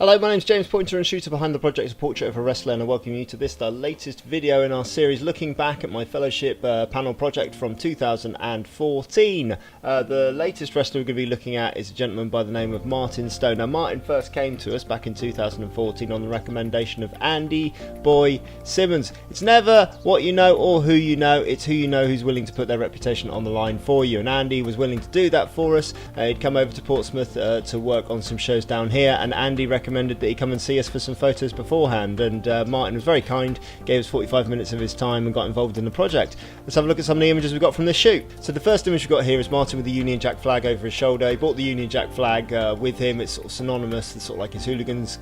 Hello, my name's James Pointer and shooter behind the project A Portrait of a Wrestler, and I welcome you to this, the latest video in our series looking back at my fellowship panel project from 2014. The latest wrestler we're going to be looking at is a gentleman by the name of Martin Stone. Now, Martin first came to us back in 2014 on the recommendation of Andy Boy Simmons. It's never what you know or who you know, it's who you know who's willing to put their reputation on the line for you, and Andy was willing to do that for us. He'd come over to Portsmouth to work on some shows down here, and Andy recommended that he come and see us for some photos beforehand, and Martin was very kind, gave us 45 minutes of his time and got involved in the project. Let's have a look at some of the images we got from this shoot. So the first image we've got here is Martin with the Union Jack flag over his shoulder. He brought the Union Jack flag with him. It's sort of synonymous, it's sort of like his hooligans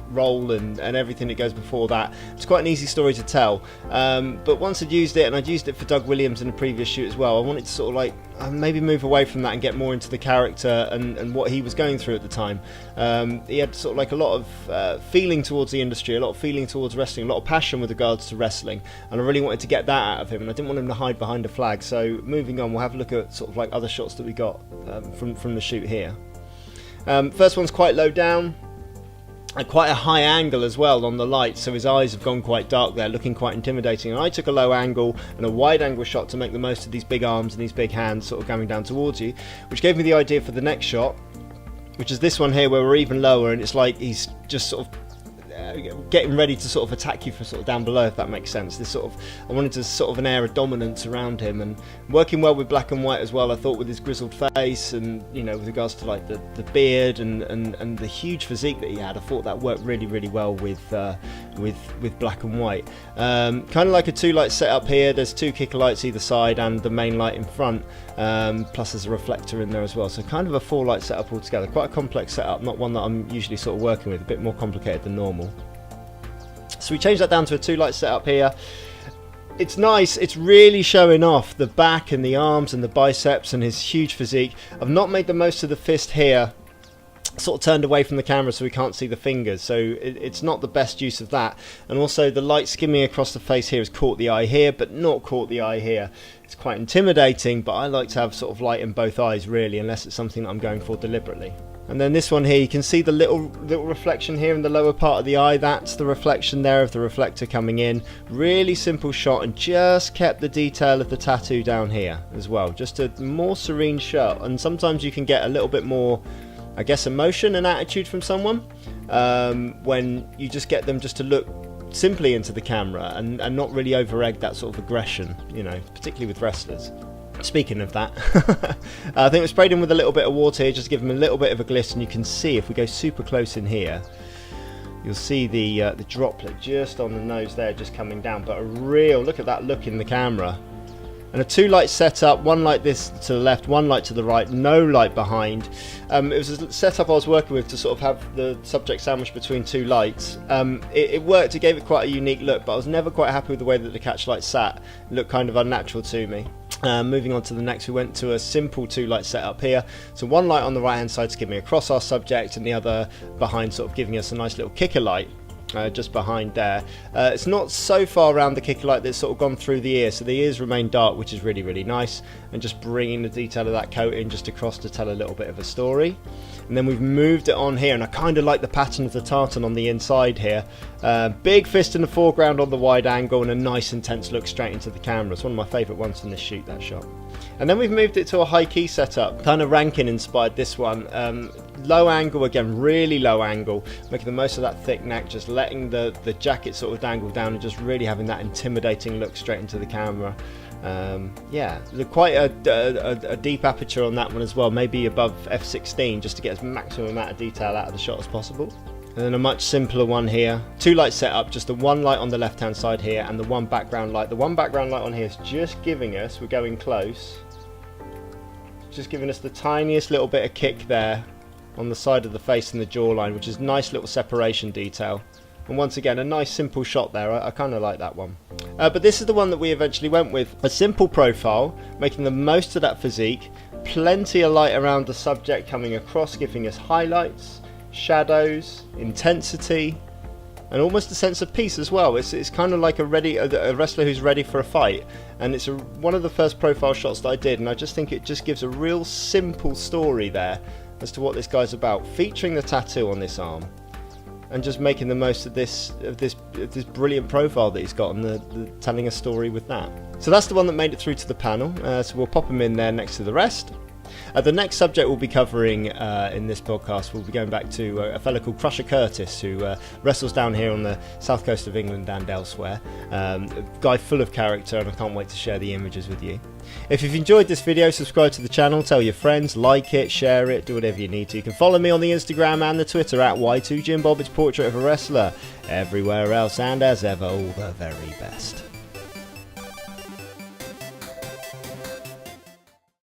role and everything that goes before that. It's quite an easy story to tell, but once I'd used it, and I'd used it for Doug Williams in a previous shoot as well, I wanted to sort of like maybe move away from that and get more into the character and what he was going through at the time. He had sort of like a lot of feeling towards the industry, a lot of feeling towards wrestling, a lot of passion with regards to wrestling, and I really wanted to get that out of him, and I didn't want him to hide behind a flag. So moving on, we'll have a look at sort of like other shots that we got from the shoot here. First one's quite low down, at quite a high angle as well on the light, so his eyes have gone quite dark there, looking quite intimidating, and I took a low angle and a wide angle shot to make the most of these big arms and these big hands sort of coming down towards you, which gave me the idea for the next shot, which is this one here where we're even lower and it's like he's just sort of getting ready to sort of attack you from sort of down below, if that makes sense. This sort of, I wanted to sort of an air of dominance around him, and working well with black and white as well. I thought with his grizzled face and, you know, with regards to like the beard and the huge physique that he had, I thought that worked really well with black and white. Kind of like a two light setup here. There's two kicker lights either side and the main light in front, plus there's a reflector in there as well, so kind of a four light setup altogether. Quite a complex setup, not one that I'm usually sort of working with, a bit more complicated than normal. So we changed that down to a two light setup here. It's nice, it's really showing off the back and the arms and the biceps and his huge physique. I've not made the most of the fist here, sort of turned away from the camera so we can't see the fingers, so it's not the best use of that. And also the light skimming across the face here has caught the eye here, but not caught the eye here. It's quite intimidating, but I like to have sort of light in both eyes really, unless it's something that I'm going for deliberately. And then this one here, you can see the little reflection here in the lower part of the eye. That's the reflection there of the reflector coming in. Really simple shot, and just kept the detail of the tattoo down here as well. Just a more serene shot, and sometimes you can get a little bit more, I guess, emotion and attitude from someone when you just get them just to look simply into the camera and not really over-egg that sort of aggression, you know, particularly with wrestlers. Speaking of that, I think we sprayed him with a little bit of water here, just to give him a little bit of a glisten. And you can see, if we go super close in here, you'll see the droplet just on the nose there, just coming down. But a real, look at that look in the camera. And a two light setup, one light this to the left, one light to the right, no light behind. It was a setup I was working with to sort of have the subject sandwiched between two lights. It worked, it gave it quite a unique look, but I was never quite happy with the way that the catch light sat. It looked kind of unnatural to me. Moving on to the next, we went to a simple two light setup here. So one light on the right hand side skimming across our subject, and the other behind, sort of giving us a nice little kicker light. Just behind there. It's not so far around the kicker light that's sort of gone through the ear, so the ears remain dark, which is really nice, and just bringing the detail of that coat in just across to tell a little bit of a story. And then we've moved it on here, and I kind of like the pattern of the tartan on the inside here. Big fist in the foreground on the wide angle, and a nice intense look straight into the camera. It's one of my favourite ones from this shoot, that shot. And then we've moved it to a high key setup, kind of Rankin inspired this one. Low angle again, really low angle, making the most of that thick neck, just letting the jacket sort of dangle down and just really having that intimidating look straight into the camera. Yeah, quite a deep aperture on that one as well, maybe above f16, just to get as maximum amount of detail out of the shot as possible. And then a much simpler one here, two light setup, just the one light on the left hand side here and the one background light. The one background light on here is just giving us, we're going close, just giving us the tiniest little bit of kick there on the side of the face and the jawline, which is nice little separation detail. And once again, a nice simple shot there. I kind of like that one. But this is the one that we eventually went with. A simple profile, making the most of that physique, plenty of light around the subject coming across, giving us highlights, shadows, intensity, and almost a sense of peace as well. It's kind of like a wrestler who's ready for a fight, and it's one of the first profile shots that I did, and I just think it just gives a real simple story there as to what this guy's about, featuring the tattoo on this arm. and just making the most of this brilliant profile that he's got, and the telling a story with that. So that's the one that made it through to the panel. So we'll pop him in there next to the rest. The next subject we'll be covering in this podcast, we'll be going back to a fellow called Crusher Curtis, who wrestles down here on the south coast of England and elsewhere. A guy full of character, and I can't wait to share the images with you. If you've enjoyed this video, subscribe to the channel, tell your friends, like it, share it, do whatever you need to. You can follow me on the Instagram and the Twitter at Y2JimBob, it's Portrait of a Wrestler. Everywhere else, and as ever, all the very best.